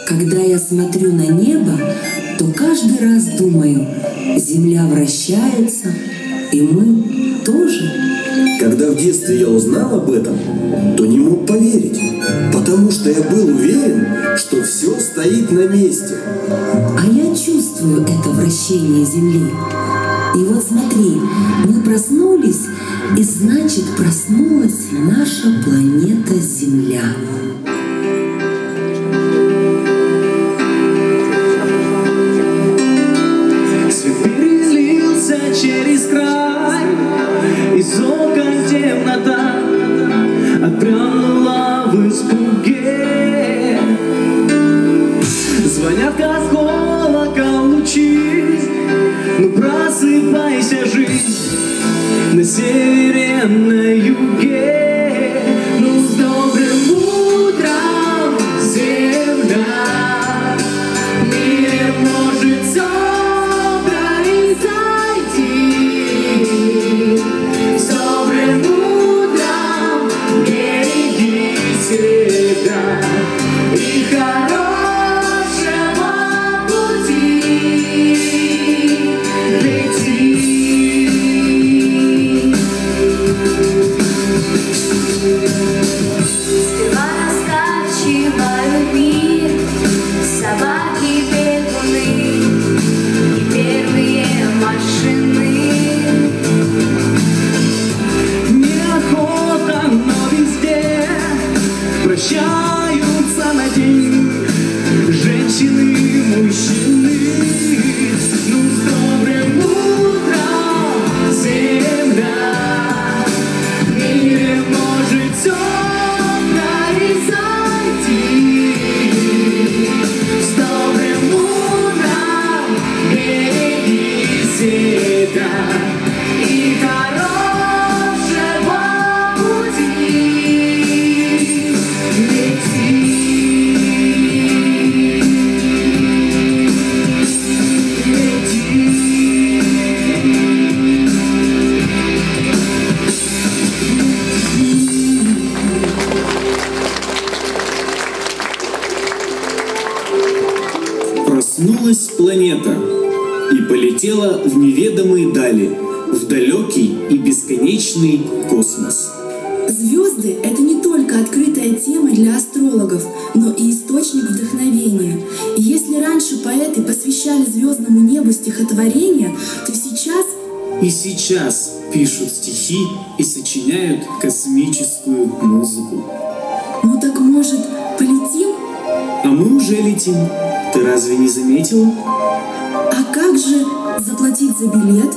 Когда я смотрю на небо, то каждый раз думаю, Земля вращается, и мы тоже. Когда в детстве я узнал об этом, то не мог поверить, потому что я был уверен, что все стоит на месте. А я чувствую это вращение Земли. И вот смотри, мы проснулись, и значит проснулась наша планета Земля. Через край, из окон темнота отпрянула в испуге. Звонят как колокол лучи, ну просыпайся, жизнь, на севере, на юге. Ну с добрым утром, Земля, в мире может все и хорошего пути лети. Спева раскачивают мир, собаки, бегуны и первые машины. Неохота, но везде прощаются на день женщины и мужчины. Ну с добрым утром, Земля, в мире может все произойти. С добрым утром, береги себя и хорошего пути. Проснулась планета и полетела в неведомые дали, в далекий и бесконечный космос. Звезды — это не только открытая тема для астрологов, но и источник вдохновения. И если раньше поэты посвящали звездному небу стихотворения, то сейчас... И сейчас пишут стихи и сочиняют космическую музыку. Ну так может, полетим? А мы уже летим. Ты разве не заметила? А как же заплатить за билет?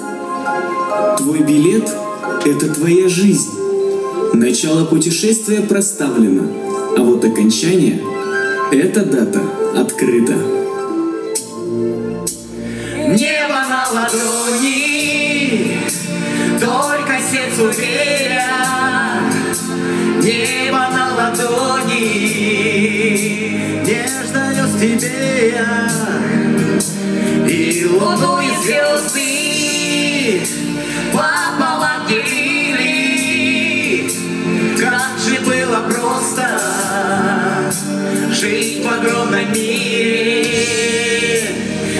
Твой билет — это твоя жизнь. Начало путешествия проставлено, а вот окончание — эта дата открыта. Небо на ладони, только сердцу веря. Небо на ладони, нежно нес тебе я. И луну, и звезды пополам делили. Как же было просто жить в огромном мире.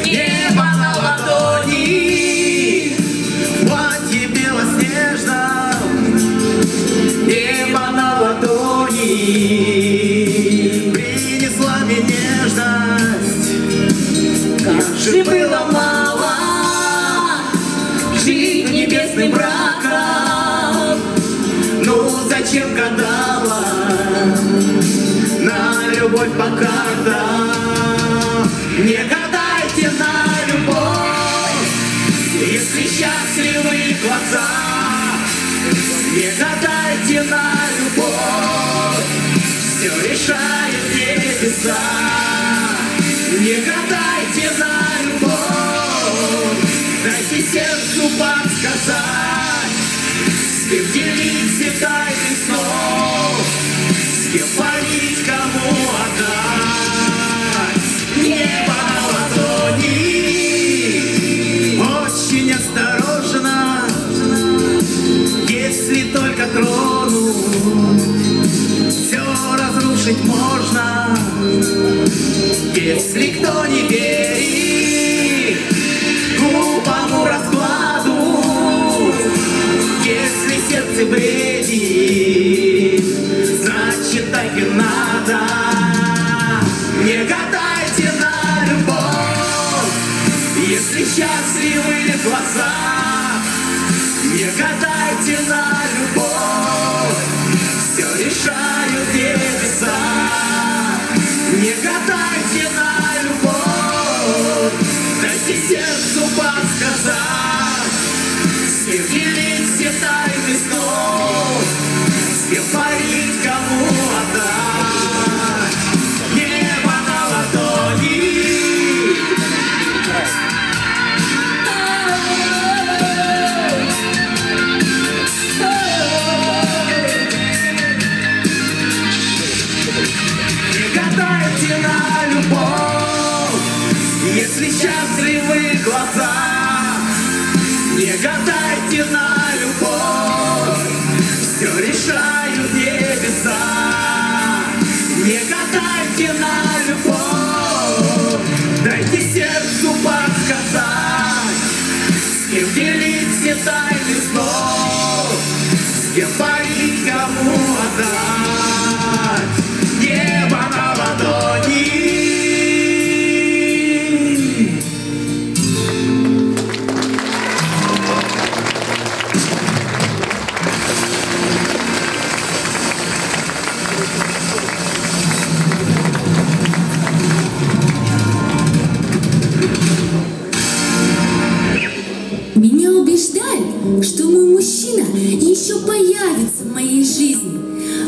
Небо на ладони, в платье белоснежном. Небо на ладони принесла мне нежность. Как же было мало жить небесным браком. Ну зачем гадала на любовь по картам? Не гадайте на любовь, если счастливы глаза. Не гадайте на любовь, решают небеса. Не гадайте на любовь, дайте сердцу подсказать, с кем делите тайны снов, с кем парить, кому отдать. Небо на ладони, очень осторожно, если только тронуть, все разрушить можно. Если кто не верит глупому раскладу, если сердце бредит, значит так и надо. Не гадайте на любовь, если счастливы глаза. Не гадайте на любовь, все решают небеса. Не гадайте на любовь, дайте сердцу подсказать, с кем делить все тайны снов, с кем парить, кому отдать. Небо на ладони. Не гадайте на любовь, если счастливы глаза. Не гадайте на любовь, все решают небеса. Не гадайте на любовь, дайте сердцу подсказать, с кем делить все тайны снов, с кем парить, кому отдать. Небо на ладони. Меня убеждают, что мой мужчина еще появится в моей жизни.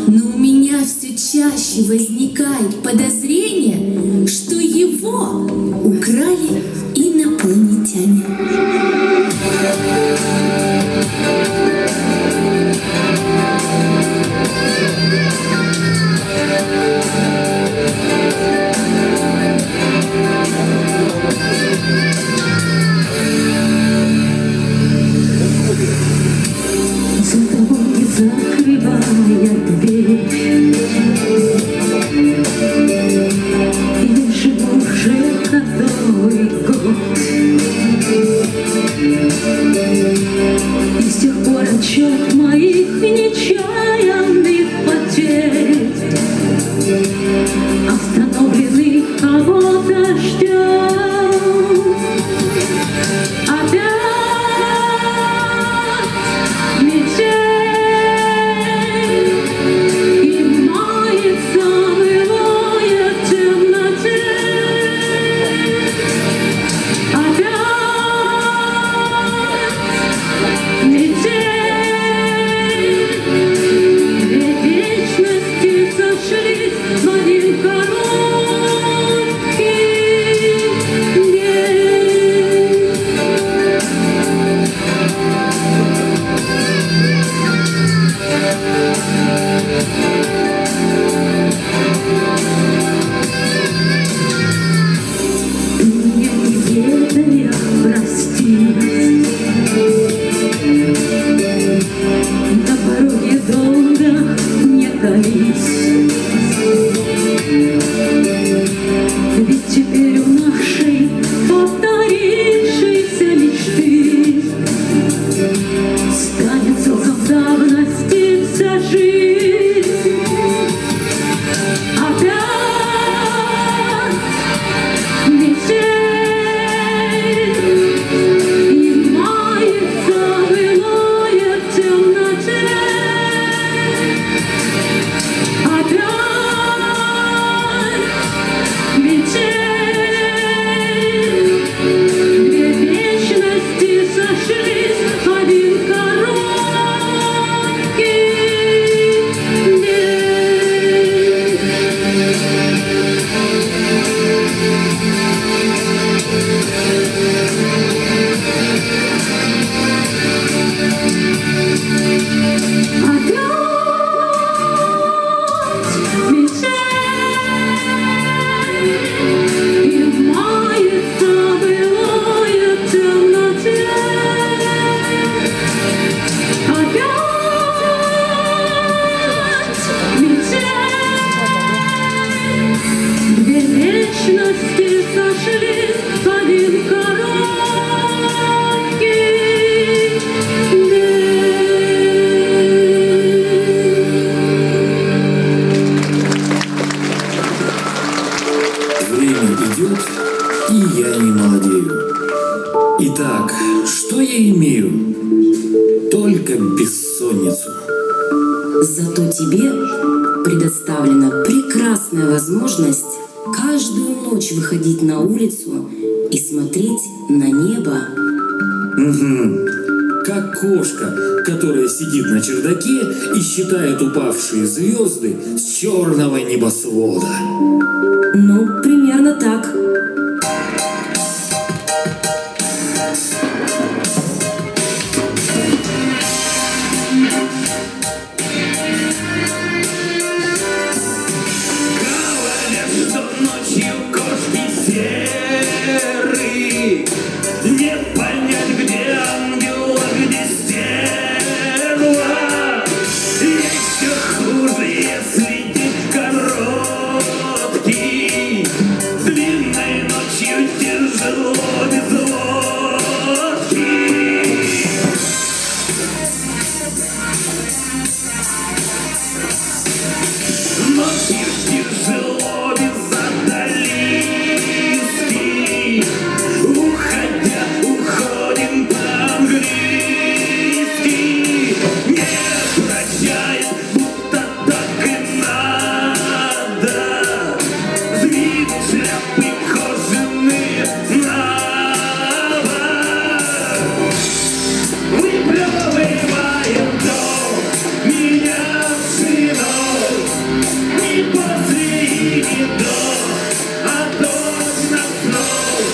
Но у меня все чаще возникает подозрение, что его украли инопланетяне. За тобой закрывая дверь, я живу уже который год. Итак, что я имею? Только бессонницу. Зато тебе предоставлена прекрасная возможность каждую ночь выходить на улицу и смотреть на небо. Как кошка, которая сидит на чердаке и считает упавшие звезды с черного небосвода. Ну, примерно так. Говорят, что ночью кошки серые. Не понять, где ангел, а где стерва. Еще хуже, если день короткий. Длинной ночью тяжело без лодки. Ночью тяжело без одолиски. Уходя, уходим по-английски. Не прощает, будто так и надо. С виду шляпы кожаные надо. Выплевывает дом меня сыном. Не после и не до, а точно снов.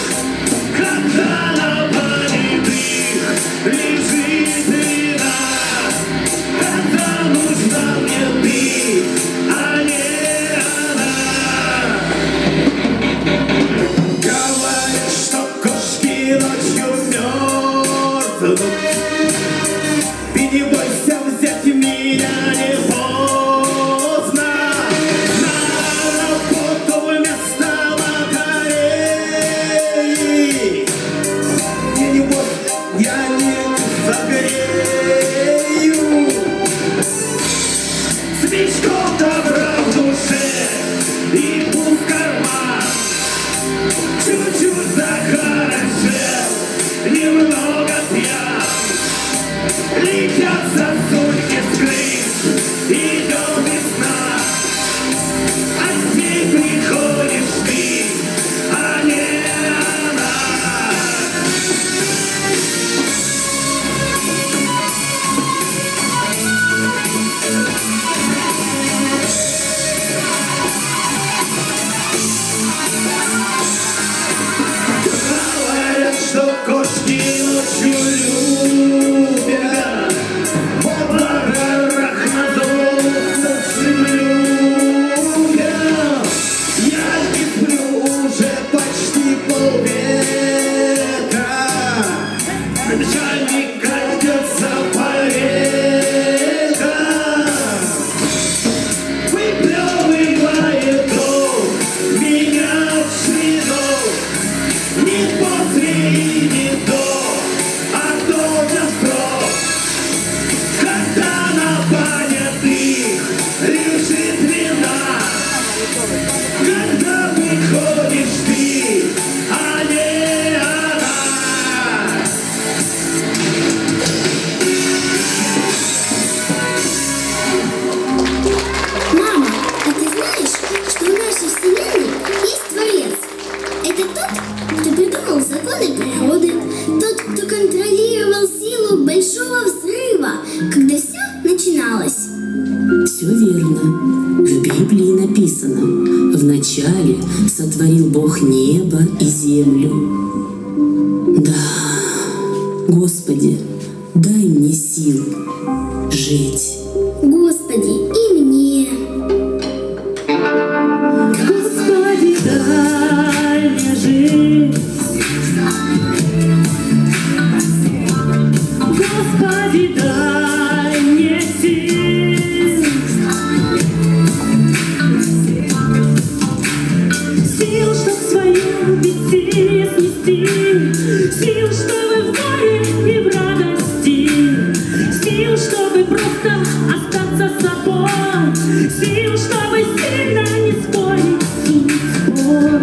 Когда на понятых лежит вина, когда нужна мне ты, а не она. Говорят, что кошки ночью мертвы. Ты не бойся взять меня, не поздно. На работу вместо батареи. Мне не бойся, я не загрею. Слишком добра в душе и пух в карман. Чуть-чуть захорошел, немного пьян. Летят сосульки с крыш, идет весна. А с ней приходишь ты, а не она. Говорят, что кошки ночью любят. В горах на золотце людям. Я не сплю уже почти полвека. Ночами катятся по рекам. Выплевывает дом меня в следов. Не после и не до, а до срок. Когда на понятых лежит вина, когда приходишь ты, а не она. Мама, а ты знаешь, что в нашей вселенной есть Творец? Это тот, кто придумал законы природы, тот, кто контролировал силу большого взрыва, когда все начиналось. Все верно. В Библии написано: «Вначале сотворил Бог небо и землю». Да, Господи, дай мне сил жить. Господи, и мне. Господи, дай мне жить. Господи, дай мне сил. Сил, чтоб свое бессилие снести. Сил, чтобы в горе и в радости. Сил, чтобы просто остаться собой. Сил, чтобы сильно не спорить судьбой.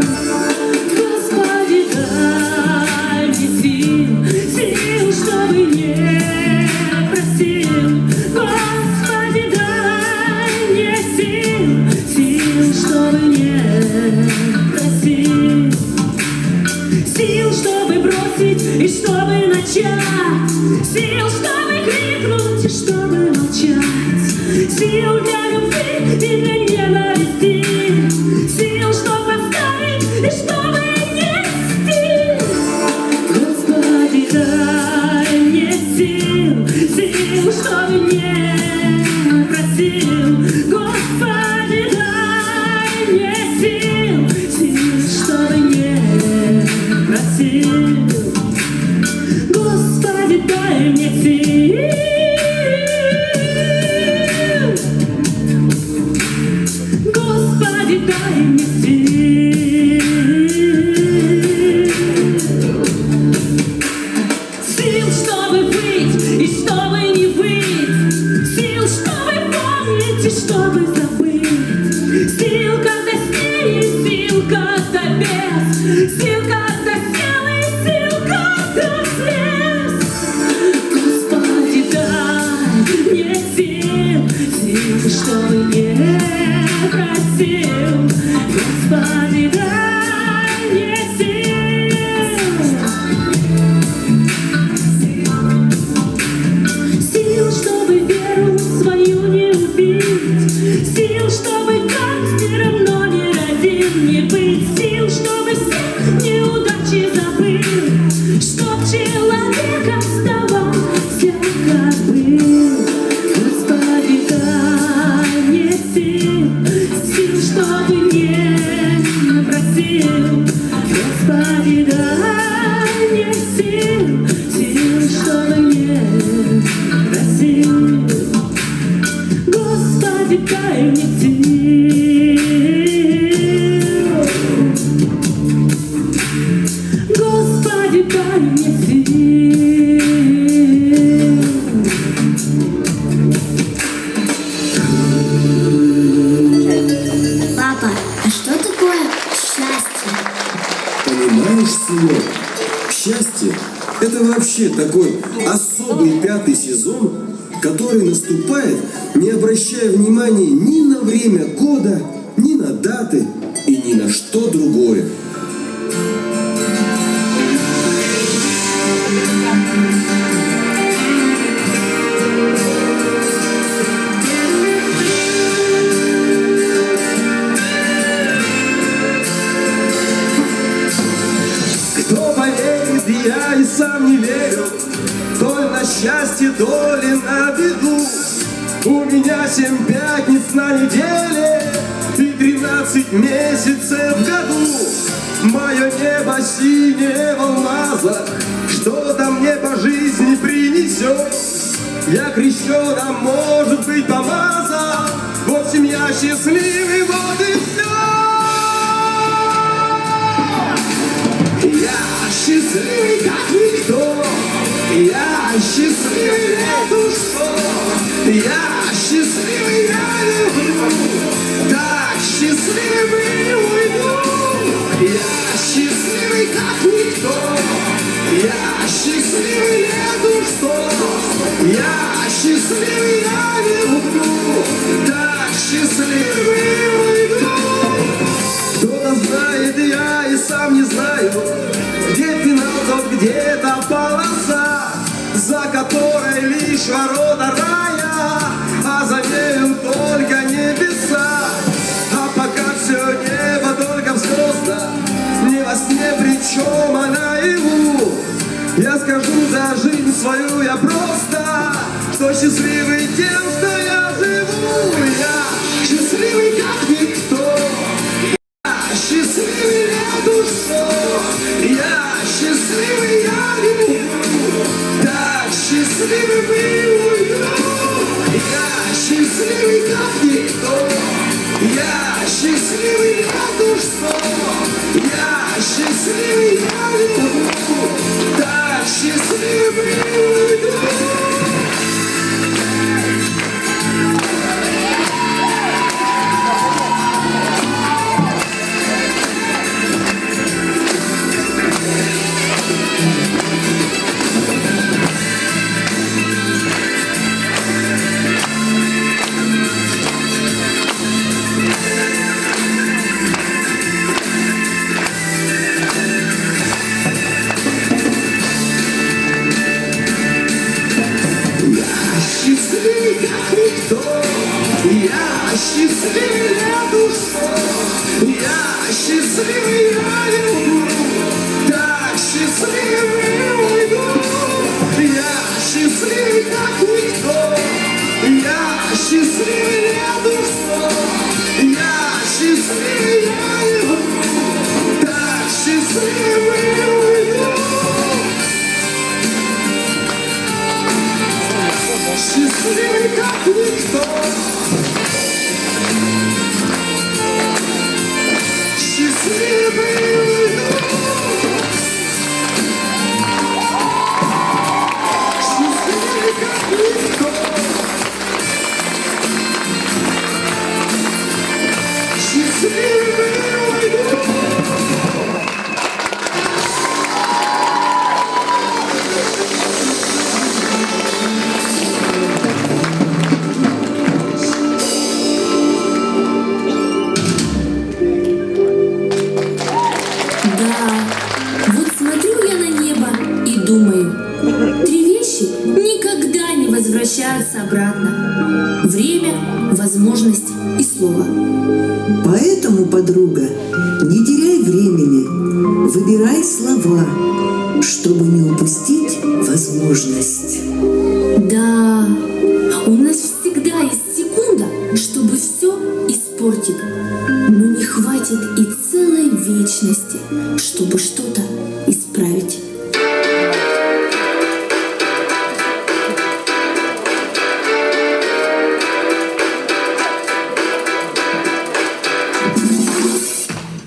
Господи, дай мне сил. кричать, сил, чтобы крикнуть и чтобы молчать, сил для любви и для ненависти, сил, чтобы оставить и чтобы нести. Господи, дай мне сил, сил, чтобы не просил. Господи, дай мне сил, сил, чтобы не просил. Господи, дай мне сил. Господи, дай мне сил. Сил, чтобы быть и чтобы не быть, сил, чтобы помнить и чтобы забыть, сил, когда с ней, сил, когда без, сил, когда сел и сил, когда слез. Господи, дай мне сил, сил, чтобы не просил. Господи, дай мне сил, сил, чтобы веру свою не убить, сил, чтобы как все равно не один не быть, сил, чтобы все неудачи забыл, чтоб человек оставался как был. Господи, дай мне сил, сил, чтобы не просил. Господи, дай мне сил, сил, чтобы не просил. Господи, дай мне сил. Господи, дай мне сил. Папа, а что такое счастье? Понимаешь, сынок, счастье – это вообще такой особый 5-й сезон, который наступает, не обращая внимания ни на время года, ни на даты и ни на что другое. Кто поверит, я и сам не верю, то на счастье, то ли на беду. У меня 7 пятниц на неделе и 13 месяцев в году. Мое небо синее в алмазах, что-то мне по жизни принесет. Я крещен, а может быть помазан, вот семья счастливый, вот и все. Я счастливый, как никто, я счастливый, нету что. Я счастливый, я люблю, так счастливый уйду. Я счастливый, как никто, я счастливый, нету что. Я счастливый, я люблю, так счастливый уйду. Кто-то знает, я и сам не знаю, где финал, тот где-то полоса, за которой лишь ворота рая, а за нею только счастливее душу, я счастливый, я люблю, так счастливый уйду. Я счастливый, как никто, я счастливее душу, я счастливый, я люблю, так счастливый уйду. Счастливый, как никто. Счастливый уйду. Счастливый, как никто. Счастливый уйду. Возвращаются обратно. Время, возможность и слово. Поэтому, подруга, не теряй времени, выбирай слова, чтобы не упустить возможность. Да, у нас всегда есть секунда, чтобы все испортить. Но не хватит и целой вечности, чтобы что-то исправить.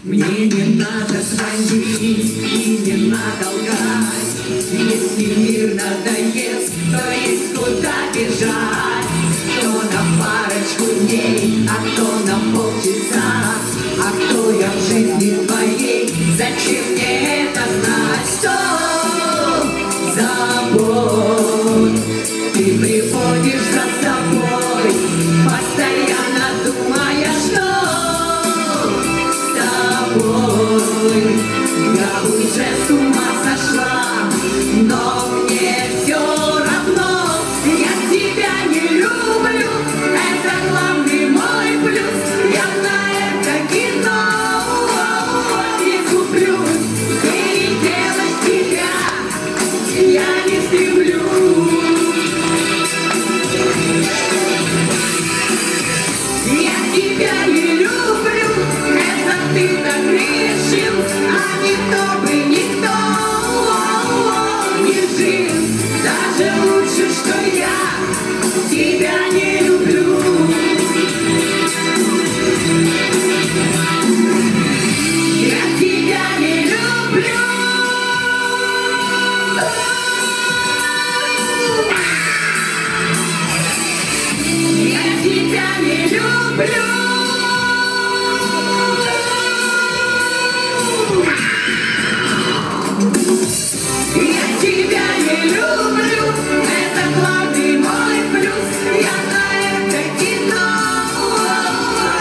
Мне не надо звонить и не надо лгать. Если мир надоест, то есть куда бежать. Кто на парочку дней, а кто на полчаса. А кто я в жизни твоей, зачем мне это знать? Что забудь, ты приводишь за собой, постоянно думая, что я уже с ума сошла, но мне все равно. Я тебя не люблю, это главный мой плюс. Я на это кино не куплюсь. Переделать тебя я не стремлюсь. Я тебя не люблю, это ты так решил, а никто бы никто не жил. Даже лучше, что я тебя не люблю. Я тебя не люблю. Я тебя не люблю. Я тебя не люблю, это главный мой плюс. Я на это кино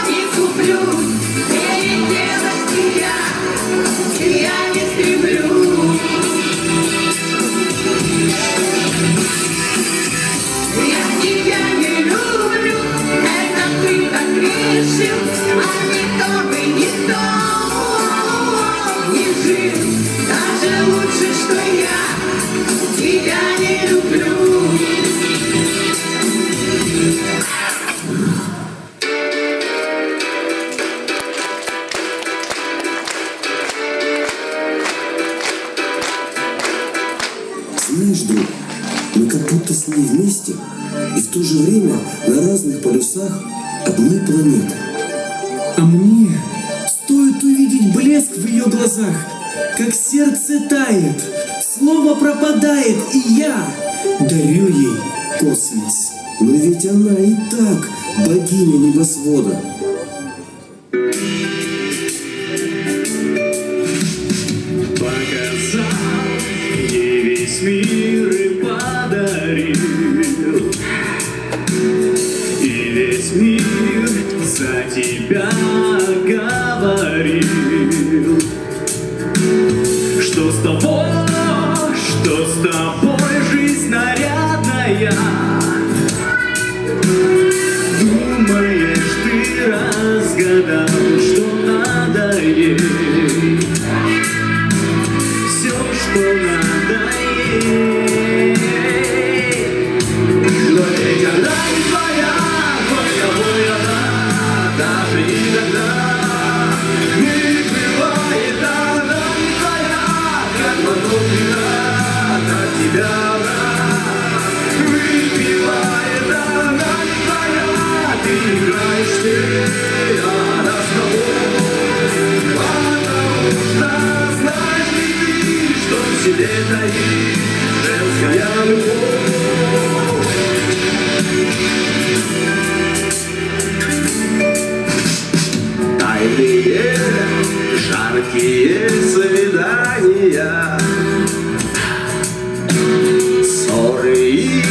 не куплюсь. Переделать тебя я не стремлюсь. Я тебя не люблю, это ты так решил, а никто бы никто не жил. Даже лучше, что я тебя не люблю. Знаешь, друг, мы как будто с ней вместе, и в то же время на разных полюсах одной планеты. А мне стоит увидеть блеск в ее глазах, как сердце тает, слово пропадает, и я дарю ей космос. Но ведь она и так богиня небосвода. Показал ей весь мир и подарил, и весь мир за тебя говорил. Что с тобой жизнь нарядная? Думаешь ты, нас с тобой. Потому что знаешь ли ты, что в себе таит женская любовь. Тайные, жаркие свидания, ссоры и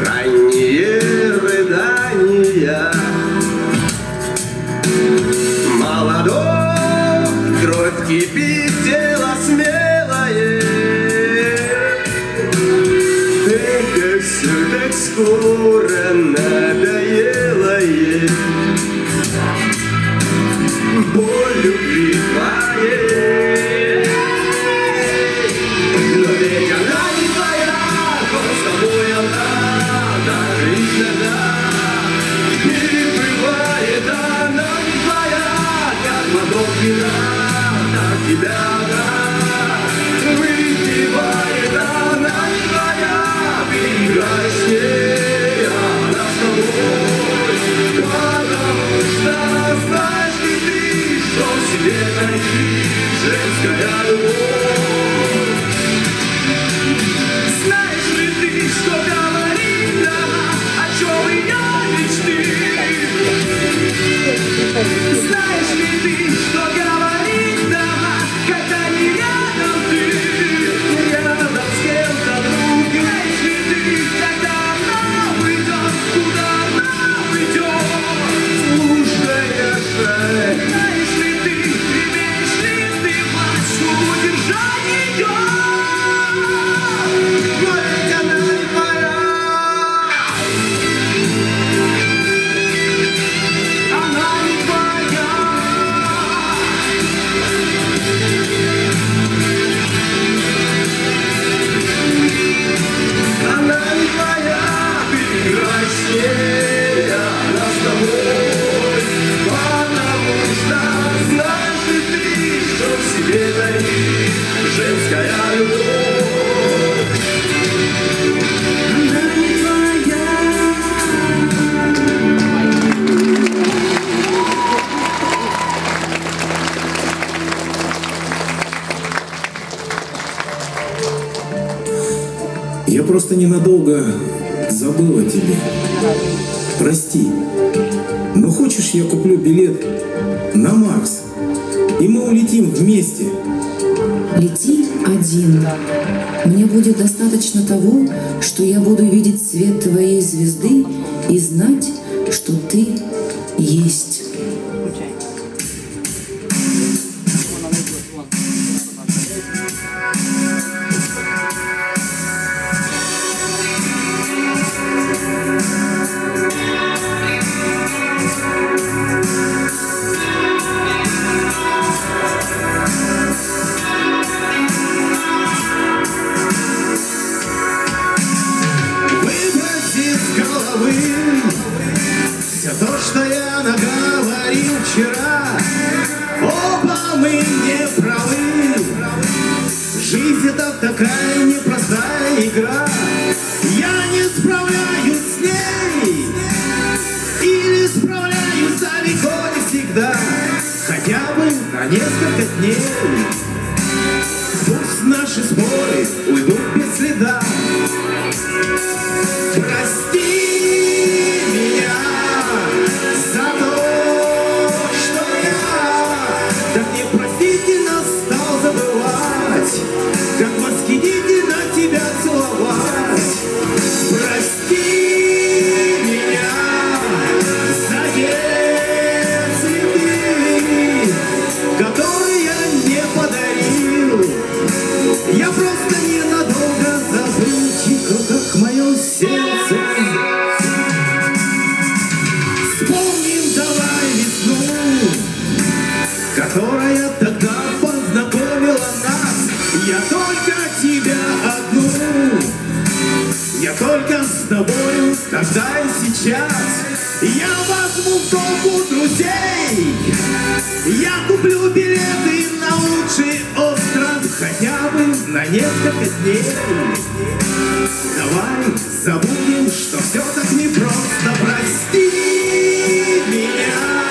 ранние рыдания. Молодой, кровь кипит, тело смелое. Только все так скоро надоело ей. Боль любви твоей. Но ведь она не твоя, но с тобой она даже иногда переплывает. Она не твоя, как глоток вина, так тебя она выпивает. Она не твоя, переиграй с ней, она с тобой. Потому что знаешь ли ты, что в себе таит женская любовь. Знаешь ли ты, что говорит она, о чем ее мечты? Знаешь ли ты, что говорит она, когда не рядом ты, рядом с кем-то другим? Знаешь ли ты, когда она уйдет, куда она уйдет, слушая шаг? Знаешь ли ты, имеешь ли ты власть удержать ее? Но ведь она не твоя. Она не твоя. Она не твоя, переиграй с ней, она с тобой. Потому что знаешь ли ты, что в себе таит женская любовь. Она не твоя. Я просто ненадолго забыл о тебе. Прости. Но хочешь, я куплю билет на Марс, и мы улетим вместе. Лети один. Мне будет достаточно того, что я буду видеть свет твоей звезды и знать, что ты есть. Выбрось из головы все то, что я наговорил вчера. Оба мы не правы. Жизнь — это такая непростая игра. Я не справляюсь с ней, или справляюсь далеко не всегда, хотя бы на несколько дней. Пусть наши споры уйдут без следа. Прости меня за то, что я так непростительно стал забывать, как восхитительно тебя целовать. Прости меня за те цветы, которые я не подарил. Я просто ненадолго забыл тихо, как мое сердце. Вспомним давай весну, которая тогда познакомила нас. Я только тебя одну, я только с тобою тогда и сейчас. Я возьму в толпу друзей, я куплю билеты на лучший остров, хотя бы на несколько дней. Давай забудем, что все так непросто. Прости меня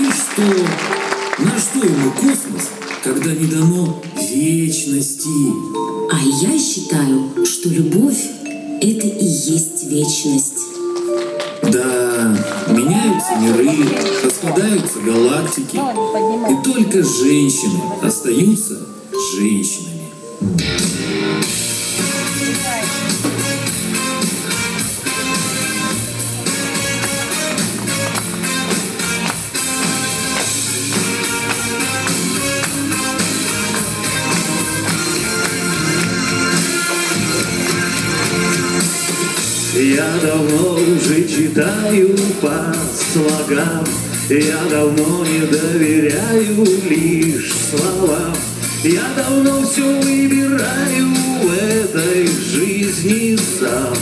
И что? На что ему космос, когда не дано вечности? А я считаю, что любовь — это и есть вечность. Да, меняются миры, распадаются галактики, и только женщины остаются женщинами. Я давно уже читаю по слогам, я давно не доверяю лишь словам. Я давно все выбираю в этой жизни сам.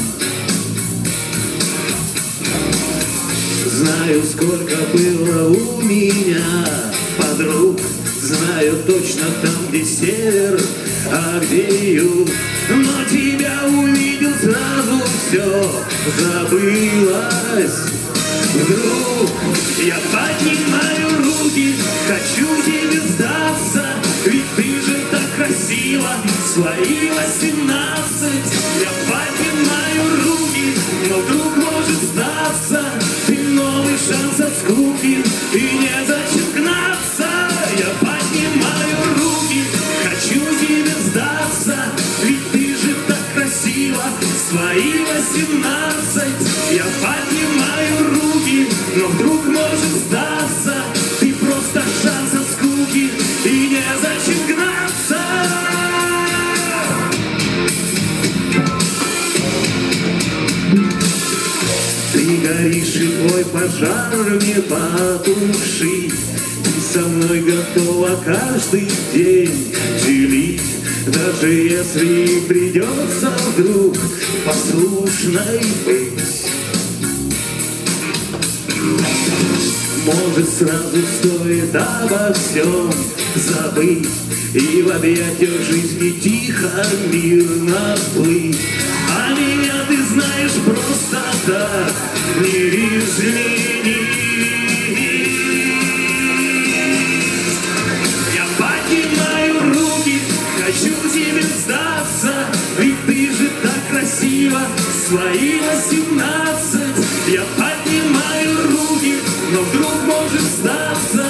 Знаю, сколько было у меня подруг, знаю точно там, где север, а где юг. Но тебя увидел, сразу все забылось. Вдруг я поднимаю руки, хочу тебе сдаться, ведь ты же так красива, свои 18. Я поднимаю руки, но вдруг может сдаться, ты новый шанс от скуки, и незачем гнаться. Я поднимаю руки, хочу тебе сдаться, ведь ты же так красива, свои 18. Я поднимаю руки, но вдруг может сдаться, ты просто шанс от скуки, и незачем гнаться. Ты горишь, и твой пожар не потушить. Ты со мной готова каждый день делить, даже если придется вдруг послушной быть. Может, сразу стоит обо всем забыть и в объятиях жизни тихо, мирно плыть. А меня ты знаешь просто так не изменить. Я поднимаю руки, хочу тебе сдаться, ведь ты же так красива, свои 18. Я поднимаю руки, но вдруг может сдаться,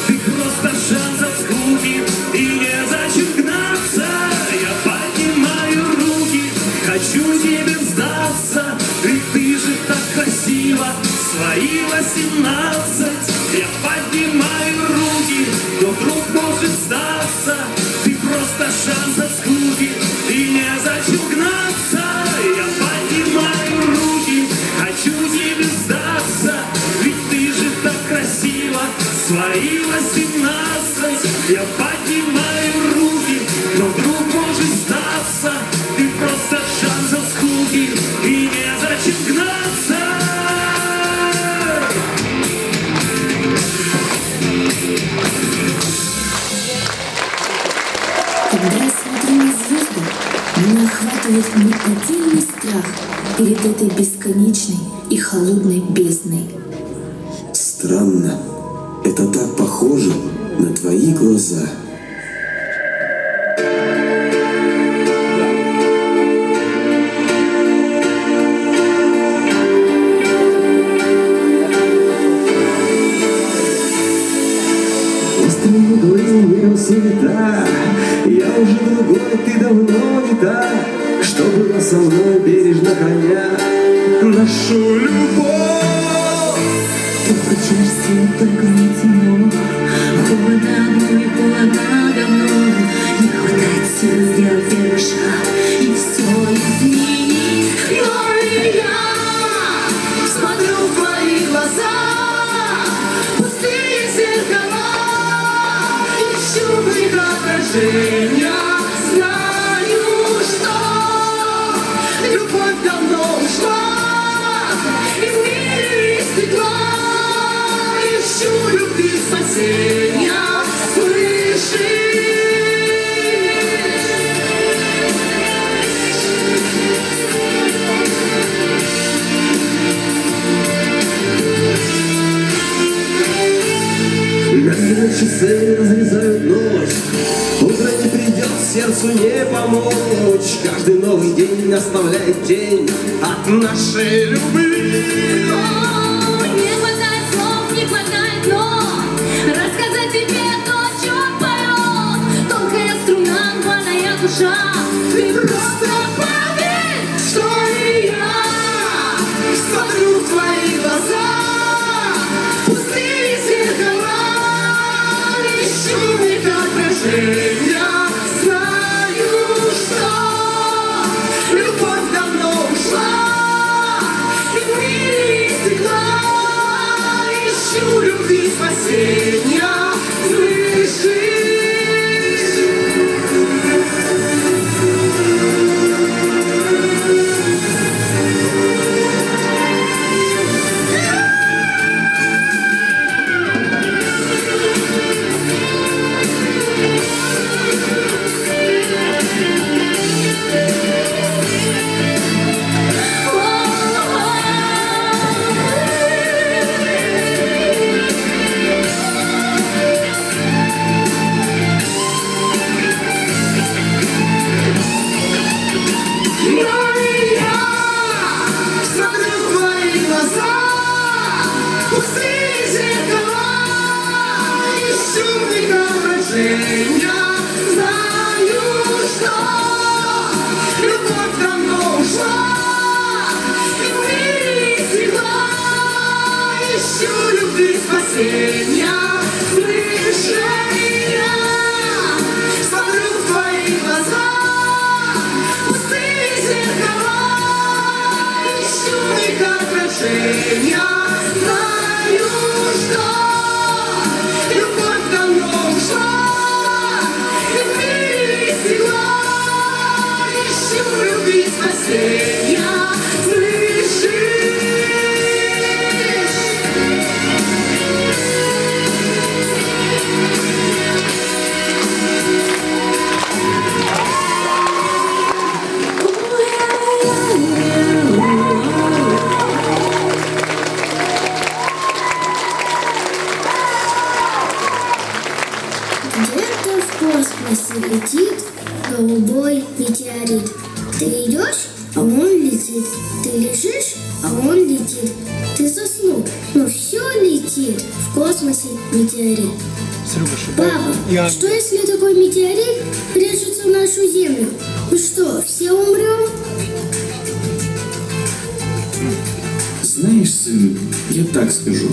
ты просто шанс от скуки, и незачем гнаться. Я поднимаю руки, хочу тебе сдаться, ведь ты же так красива, свои 18. Я поднимаю руки, но вдруг может сдаться, ты просто шанс от скуки, и незачем гнаться. Я поднимаю руки, хочу тебе сдаться, ведь ты же так красива, свои 18. Я поднимаю руки, но вдруг может сдаться, ты просто шанс от скуки, и незачем гнаться. Когда я смотрю на звезды, меня охватывает неподдельный страх перед этой бесконечной и холодной бездной. Странно. Это так похоже на твои глаза. Острым углом миром суета, я уже другой, ты давно не та, что была со мной, бережно храня нашу любовь. Только черствую, только не темно, холодно одной, холодно давно. Не хватает сил сделать первый шаг и все изменить. Но и я смотрю в твои глаза, пустые зеркала, ищу в них отражения. Знаю, что любовь давно ушла из мира стекла. Ищу любви спасения, слышишь? Медленно часы разрезают ночь. Утро не придет, сердцу не помочь. Каждый новый день оставляет тень от нашей любви. Не хватает слов, не хватает нот. Рассказать тебе то, о чем поет тонкая струна, больная душа. Ты просто поверь, что и я смотрю в твои глаза. Пустые зеркала, ищу в них отражения. Знаю, что любовь давно ушла, и в мире стекла ищу любви спасения. Слышишь? Где-то в космосе летит голубой метеорит. Ты идешь, а он летит. Ты лежишь, а он летит. Ты заснул, но все летит. В космосе метеорит. Папа, что если такой метеорит врежется в нашу Землю? Мы что, все умрем? Знаешь, сын, я так скажу.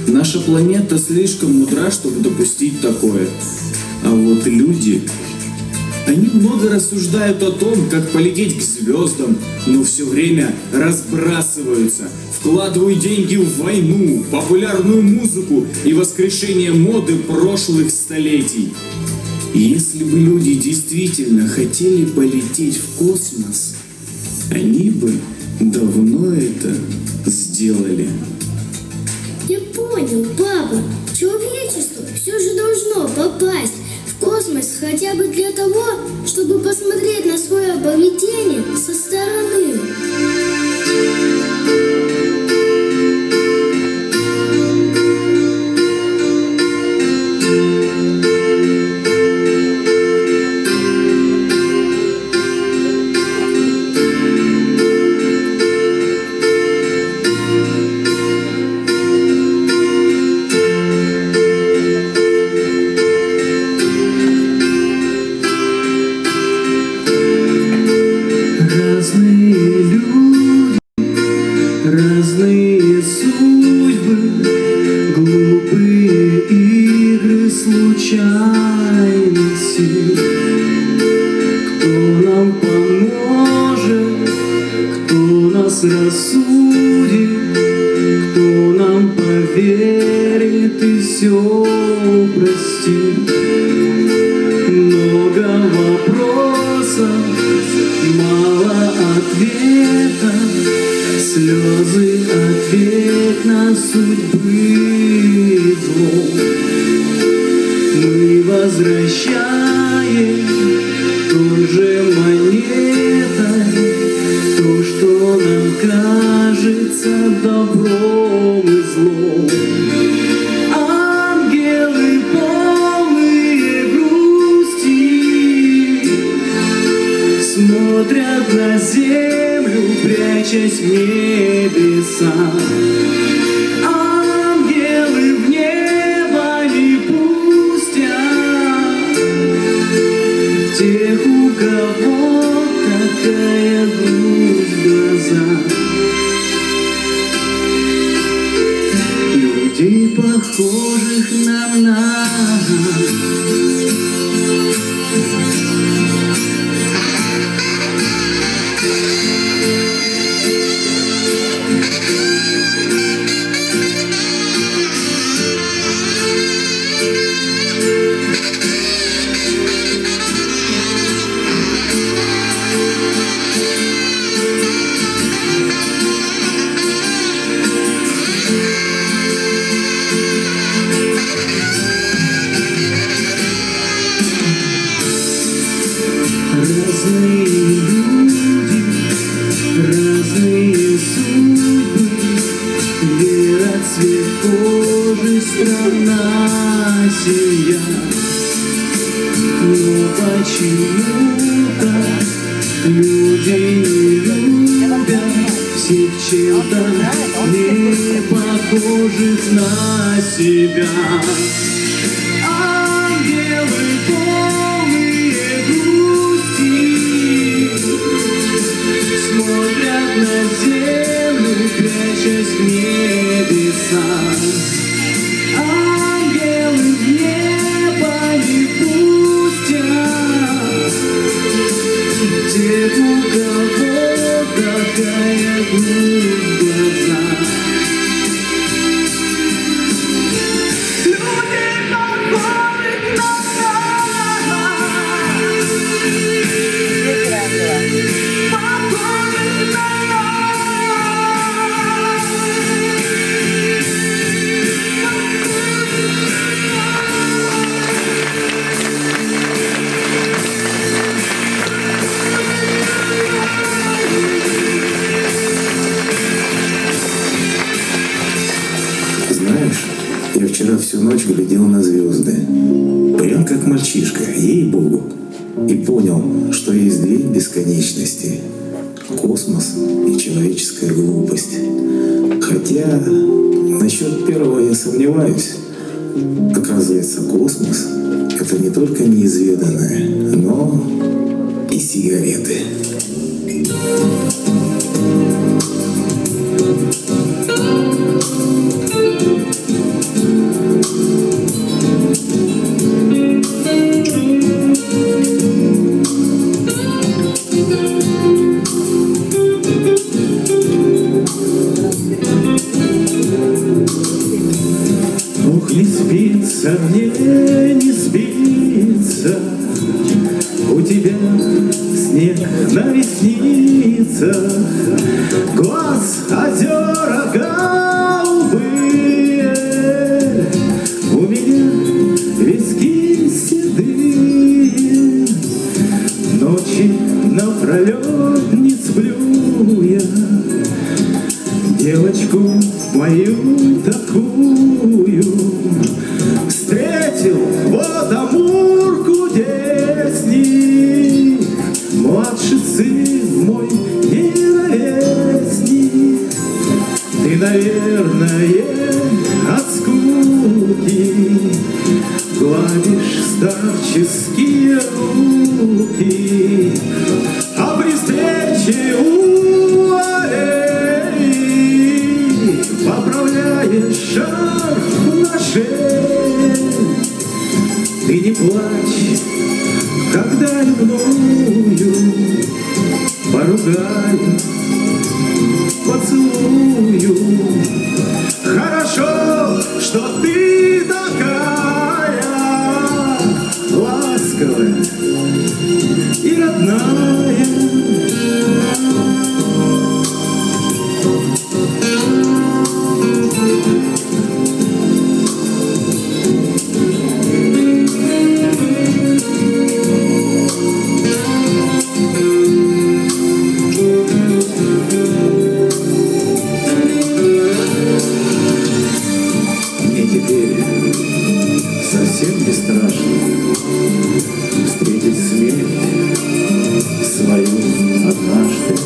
Наша планета слишком мудра, чтобы допустить такое. А вот люди, они много рассуждают о том, как полететь к звездам, но все время разбрасываются, вкладывают деньги в войну, популярную музыку и воскрешение моды прошлых столетий. Если бы люди действительно хотели полететь в космос, они бы давно это сделали. Я понял, папа. Человечество все же должно попасть в космос хотя бы для того, чтобы посмотреть на свое поведение со стороны. Разные судьбы, глупые игры случайности. Кто нам поможет, кто нас рассудит, кто нам поверит и все простит. Много вопросов, мало ответов. Слезы — ответ на судьбы зло. Мы возвращаем той же монетой то, что нам кажется добром и злом. Ангелы землю, прячась в небеса. Ангелы в небо не пустят тех, у кого такая грусть в глазах. Людей, похожих на нас. Разные люди, разные судьбы, вера, цвет кожи, страна, семья. Но почему-то люди не любят всех чем-то не похожих на себя. Ангелы полные грусти смотрят на землю, прячась в небеса. Ангелы в небо не пустят тех, у кого такая грусть в глазах. Люди, похожих на нас, похожих на Знаешь, я вчера всю ночь глядел на звезды. Прям как мальчишка, ей-богу. И понял, что есть две бесконечности. Космос и человеческая глупость. Хотя насчет первого я сомневаюсь. Оказывается, космос — это не только неизведанное, но и сигареты. Ох, не спится мне, не спится. У тебя снег на ресницах, глаз озера голубые. У меня виски седые, ночи напролет не сплю я. Девочку мою такую встретил вот Амурку десни, младший сын мой не ровесник. Ты, наверное, от скуки гладишь старческие руки, а при встрече у аллеи поправляешь шарф на шее. Ты не плачь, когда ревную, поругаю, поцелую. Хорошо, что ты такая ласковая и родная. Совсем не страшно встретить смерть свою однажды.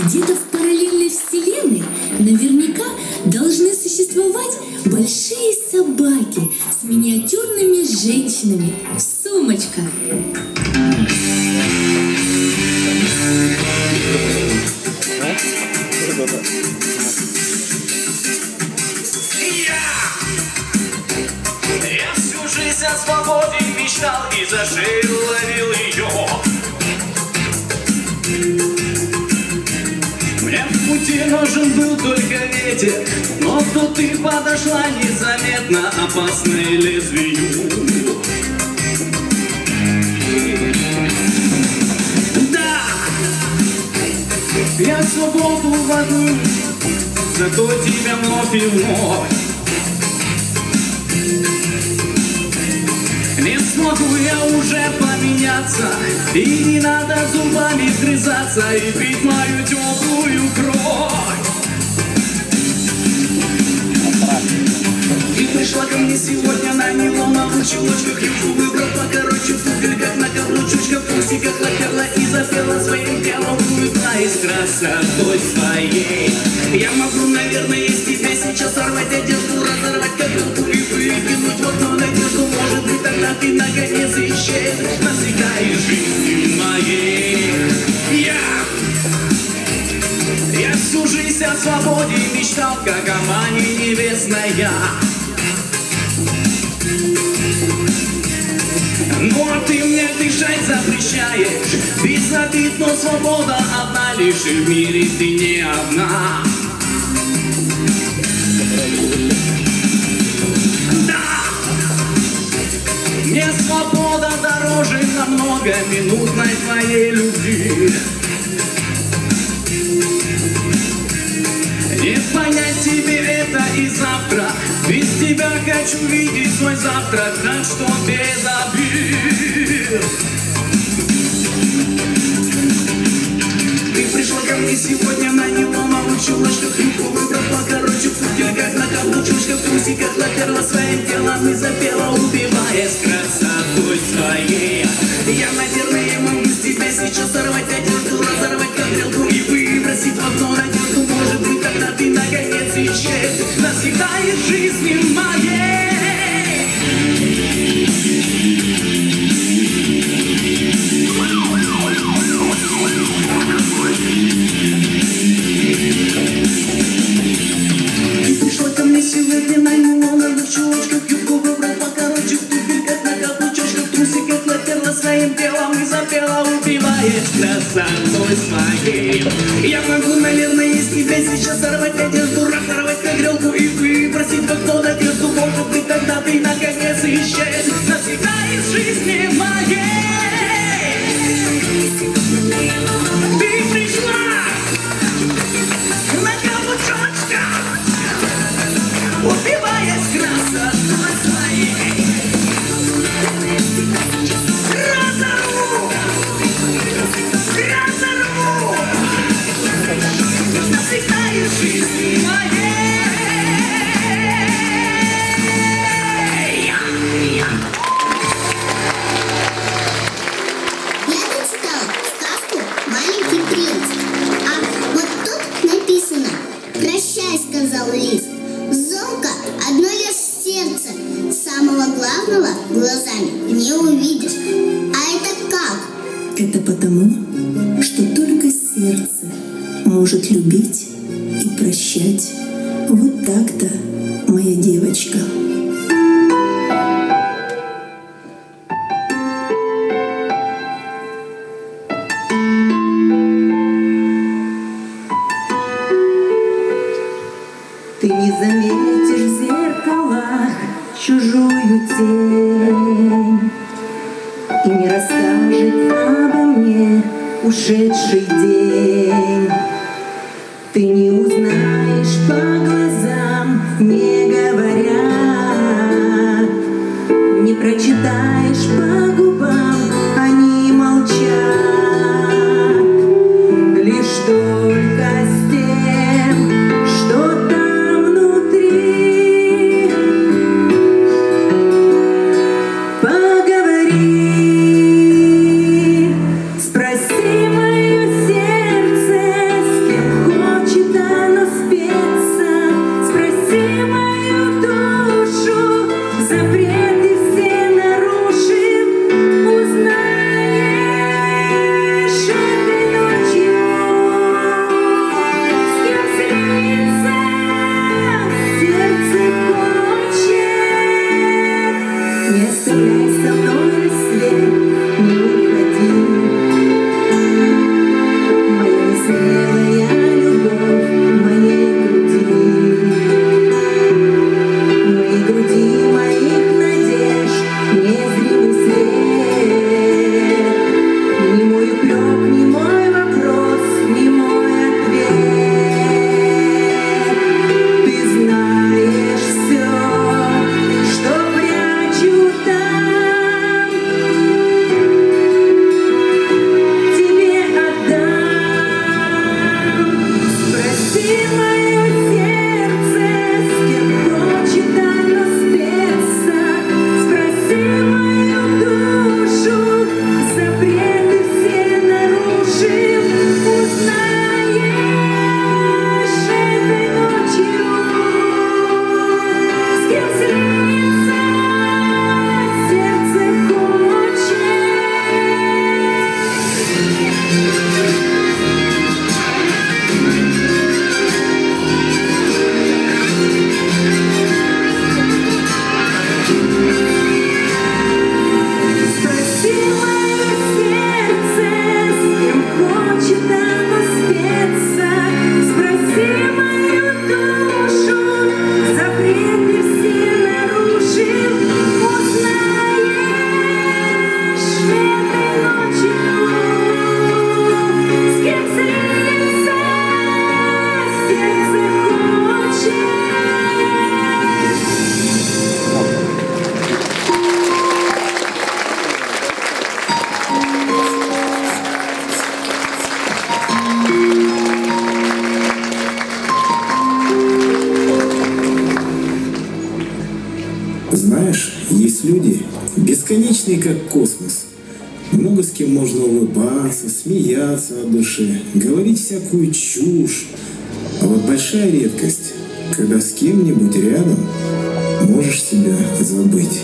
Где-то в параллельной вселенной наверняка должны существовать большие собаки с миниатюрными женщинами в сумочках. Я всю жизнь о свободе мечтал и за шею ловил ее. Мне в пути нужен был только ветер, но тут ты подошла незаметно, опасной лезвию. Да, я свободу вожу, зато тебя вновь и вновь. Не смогу я уже поменяться, и не надо зубами вгрызаться и пить мою теплую кровь. Ты пришла ко мне сегодня на нейлоновых чулочках, юбку выбрал покороче, в туфельках на каблучочках, в трусиках наперла и запела своим телом, улыбаясь красотой своей. Я могу, наверное, из тебя сейчас сорвать одежду, разорвать копилку и выкинуть в окно надежду. Может быть, тогда ты наконец исчезнешь навсегда из жизни моей. Я всю жизнь о свободе мечтал, как о мане небесная. Ну а ты мне дышать запрещаешь. Без обид, но свобода одна лишь, и в мире ты не одна. Да, мне свобода дороже намного минутной твоей любви. Не понять тебе это и завтра. Без тебя хочу видеть свой завтрак, так что без обид. Ты пришла ко мне сегодня на нейлоновых чулочках, юбку выбрал покороче, в туфельках на каблучочках, в трусиках наперла своим телом и запела, убиваясь красотой своей. Я, наверное, могу с тебя сейчас сорвать одежду, разорвать кадрилку и выбросить в окно надежду. Может быть, тогда ты наконец исчезнешь навсегда из жизни моей. Ты пришла ко мне сегодня на нейлоновых чулочках, юбку выбрал покороче, в туфельках на каблучочках, в трусиках наперла своим телом и запела, убиваясь красотой своей. Я могу, наверное, из тебя сейчас сорвать одежду, разорвать кадрилку и выбросить в окно надежду. Может быть, тогда ты наконец исчезнешь навсегда из жизни моей. Ты пришла на каблучочках, убиваясь красотой своей. Разорву навсегда из жизни моей. Я дочитала сказку «Маленький принц». А вот тут написано: «Прощай, — сказал лис, — золко одно лишь сердце, самого главного глазами не увидишь». А это как? Это потому, что только сердце может любить и прощать. Вот так-то, моя девочка. Ты не заметишь в зеркалах чужую тень и не расскажет обо мне ушедший день. Ты не узнаешь по глазам, не говоря, не прочитаешь по губам, они молчат. Лишь только с тем, что там внутри, поговори, спроси мое сердце, с Есть люди, бесконечные как космос. Много с кем можно улыбаться, смеяться от души, говорить всякую чушь. А вот большая редкость, когда с кем-нибудь рядом можешь себя забыть.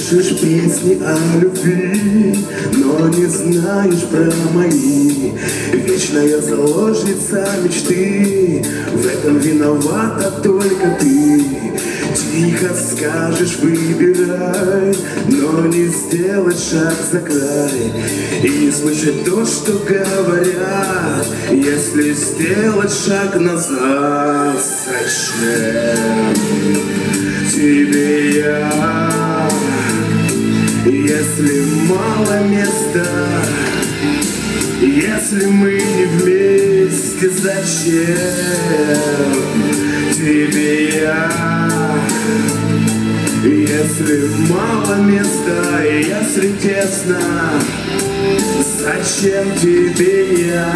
Слышишь песни о любви, но не знаешь про мои. Вечная заложница мечты, в этом виновата только ты. Тихо скажешь выбирай, но не сделать шаг за край. И не слышать то, что говорят, если сделать шаг назад. Зачем тебе я, если мало места, если мы не вместе? Зачем тебе я, если мало места, если тесно? Зачем тебе я?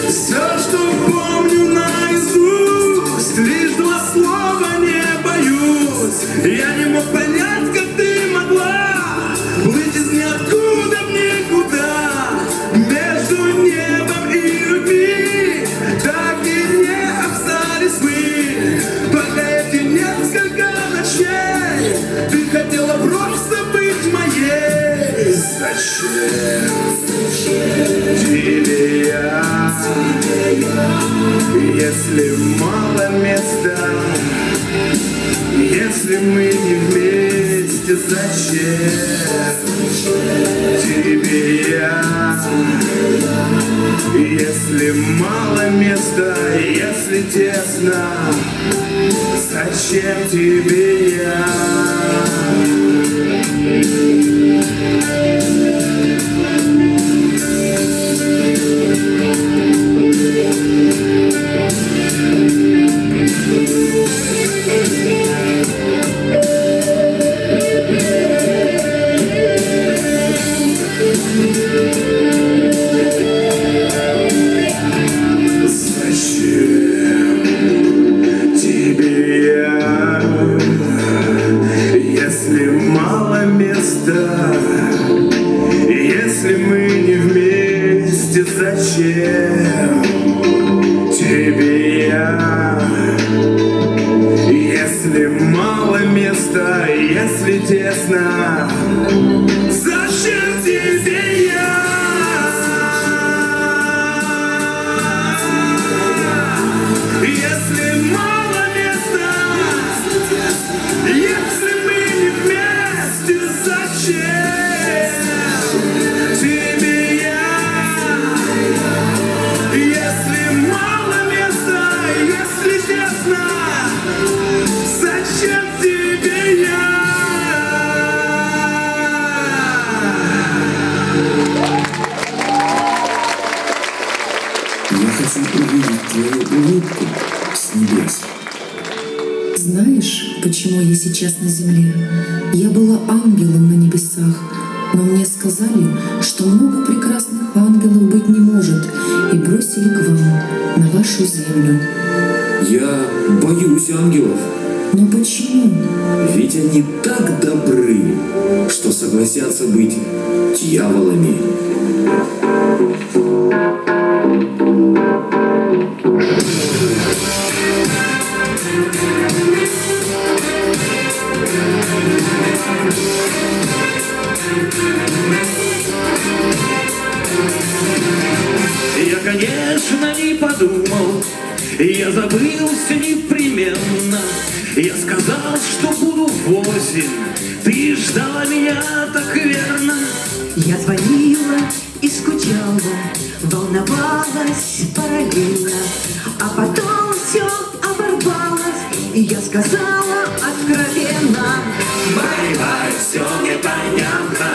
Все, что помню наизусть, лишь два слова, не боюсь. Я не мог понять, как ты могла плыть из ниоткуда в никуда. Между небом и людьми так и не остались мы. Только эти несколько ночей ты хотела просто быть моей. Зачем тебе я, если мало места, если мы не вместе? Зачем тебе я, если мало места, если тесно? Зачем тебе я? Если мало места, если мы не вместе? Зачем тебе я, если мало места, если тесно? Зачем тебе я, если мало места, если мы не вместе? Зачем тебе я, если мало места, если тесно? Зачем тебе я? Я хочу увидеть твою улыбку с небес. Знаешь, почему я сейчас на земле? Я была ангелом на небесах, но мне сказали, что много прекрасных ангелов быть не может, и бросили к вам, на вашу землю. Я боюсь ангелов. Но почему? Ведь они так добры, что согласятся быть дьяволами. Я, конечно, не подумал, я забылся непременно. Я сказал, что буду в 8, ты ждала меня так верно. Я звонила и скучала, волновалась параллельно, а потом все оборвалось, и я сказала откровенно: Бай-бай, все непонятно,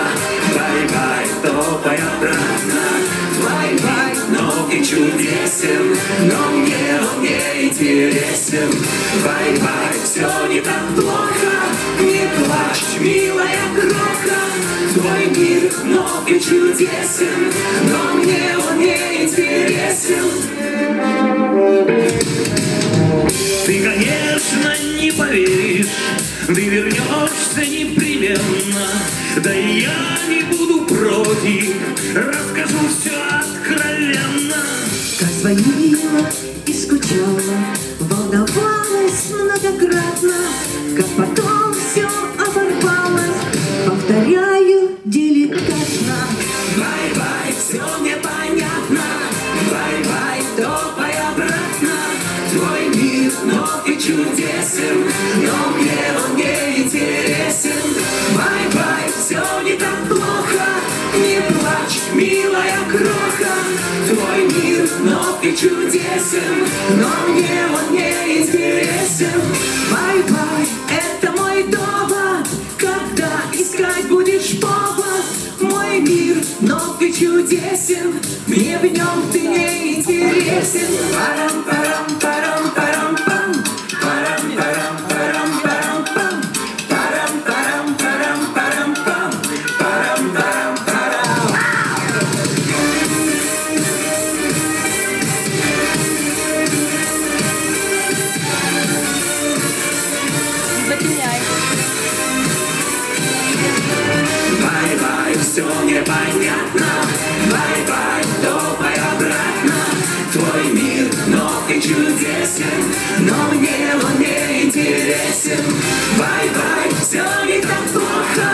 бай-бай, топай обратно, бай-бай, нов и чудесен, но мне он не интересен. Бай-бай, все не так плохо, не плачь, милая кроха. Твой мир нов и чудесен, но мне он не интересен. Ты, конечно, не поверишь, ты вернешься непременно. Да и я не буду против, расскажу все откровенно. Как звонила и скучала, волновалась многократно, как потом все оборвалось, повторяю деликатно. Бай-бай, все мне понятно, бай-бай, топай обратно. Твой мир нов и чудесен, но мне он не интересен. Бай-бай, все не так плохо, не плачь, милая кроха. Твой мир нов и чудесен, но мне он не интересен. Бай-бай, это мой довод, когда искать будешь повод. Мой мир нов и чудесен, мне в нем ты не интересен. Парам-парам-парам-парам-пам, парам-парам-парам-парам-пам, парам-парам-парам-парам-пам, парам-парам-парам. Бай-бай, все непонятно, бай-бай, топай обратно. Твой мир нов и чудесен, но мне он не интересен. Бай-бай, все не так плохо,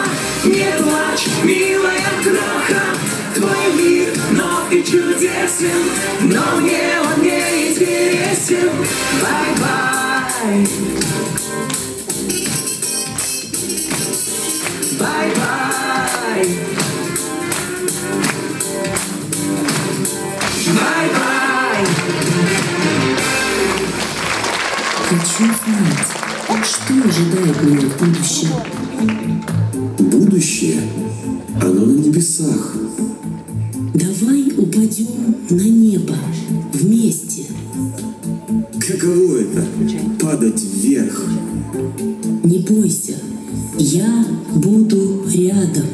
не плачь, милая кроха. Твой мир нов и чудесен, но мне он не интересен. Бай-бай. Bye-bye. Bye-bye. Хочу знать, что ожидает меня в будущем. Будущее, оно на небесах. Давай упадем на небо вместе. Каково это — падать вверх? Не бойся, я буду рядом.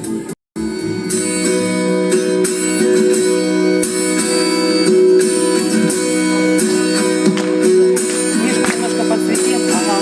Немножко подсветил, ага.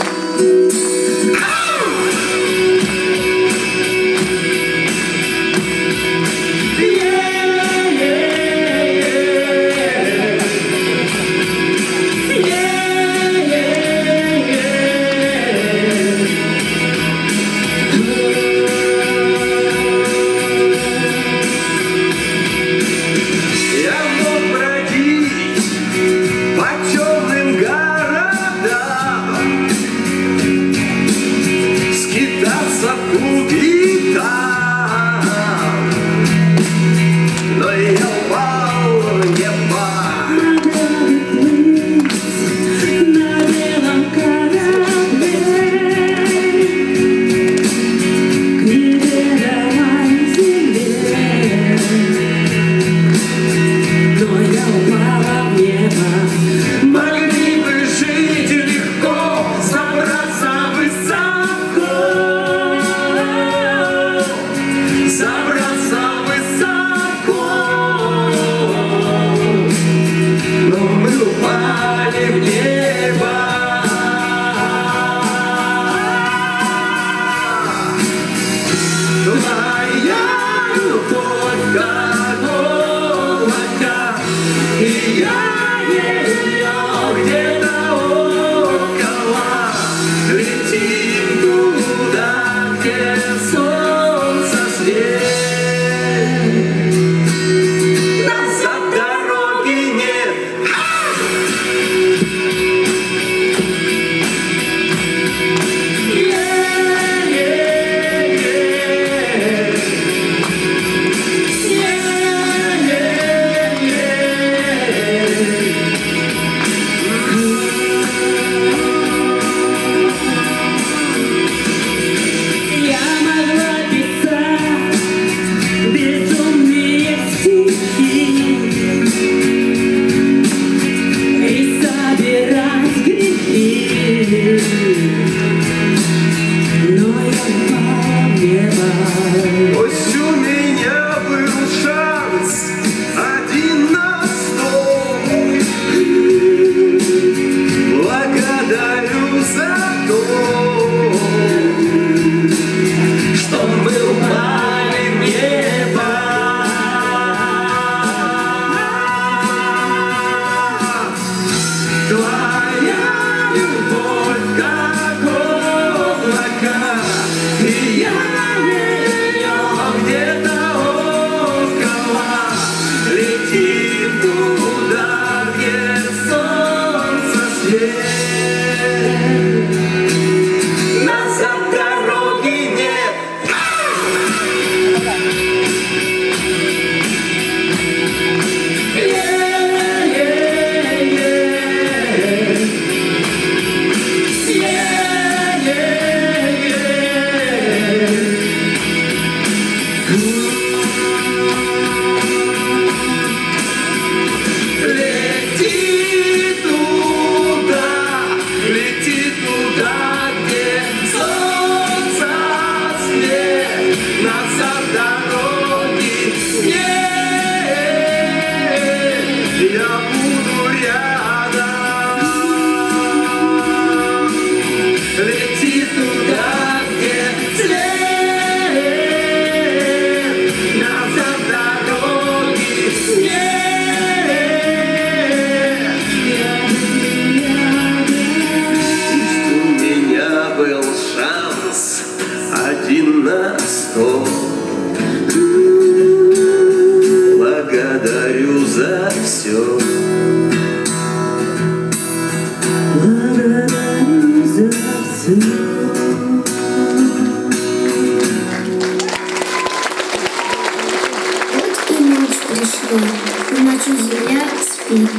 весной, и ночью земля спит.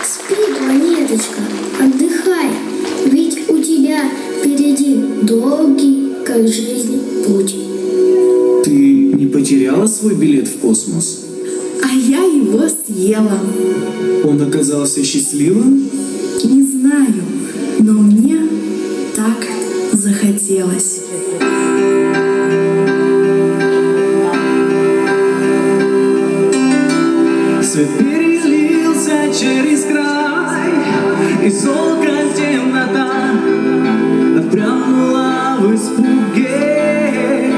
Спи, планеточка, отдыхай, ведь у тебя впереди долгий, как жизнь, путь. Ты не потеряла свой билет в космос? А я его съела. Он оказался счастливым? Не знаю, но мне так захотелось. Свет перелился через край, и золка темнота отпрянула в испуге.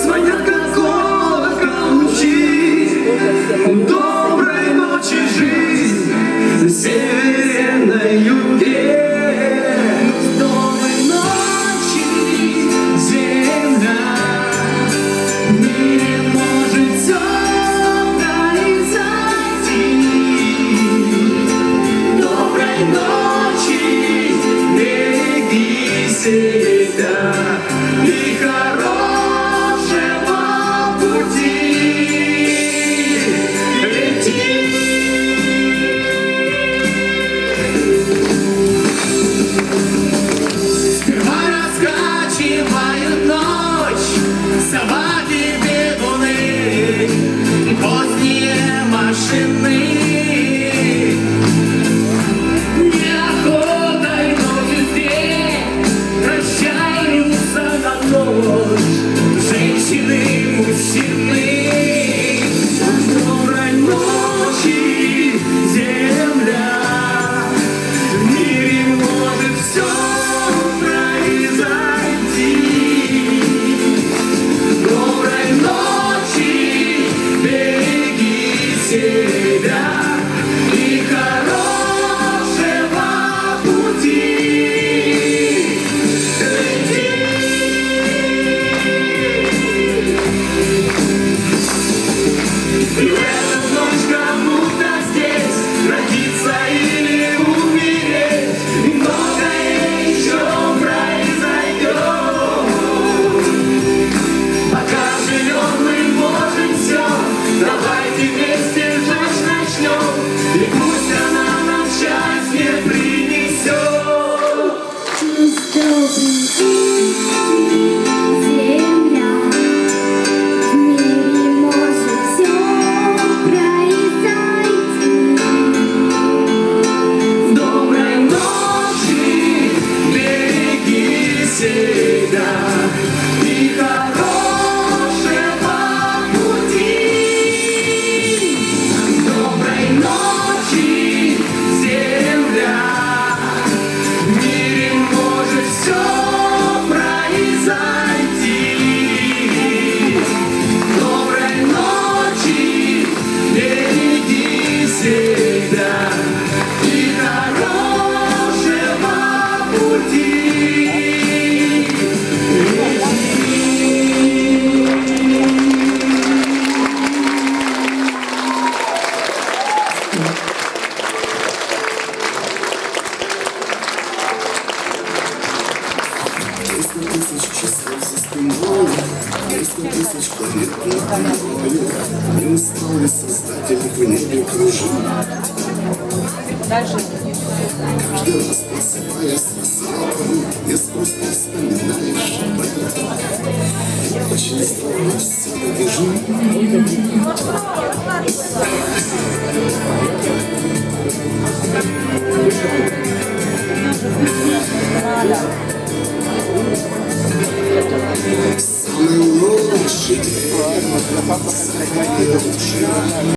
Звонят как колокол лучи, доброй ночи, жизнь на севере, на юге. Доброй ночи, земля, в мире может все произойти. Доброй ночи, береги себя и хорошего пути. Лети. Сперва раскачивают ночь собаки, бегуны и поздние машины. Неохотой ночью здесь прощаются на ночь женщины, мужчины. Доброй ночи, земля, в мире может все произойти. Доброй ночи, береги себя и хорошего пути. Лети. И в эту ночь кому-то здесь родиться или умереть, и многое еще произойдет. Пока живем, мы можем все, давайте вместе жить начнем, и пусть она нам счастье принесет. Земля, в мире может все произойти. Доброй ночи, береги себя и хорошего пути. Доброй ночи, земля, в мире может все произойти. Доброй ночи, береги себя и хорошего пути. Не устал ли создатель в небе кружить? Дальше. Каждый раз просыпаясь рассветом, не просто вспоминаешь об этом. Очень странно все-таки жить. Самый лучший день, самый лучший.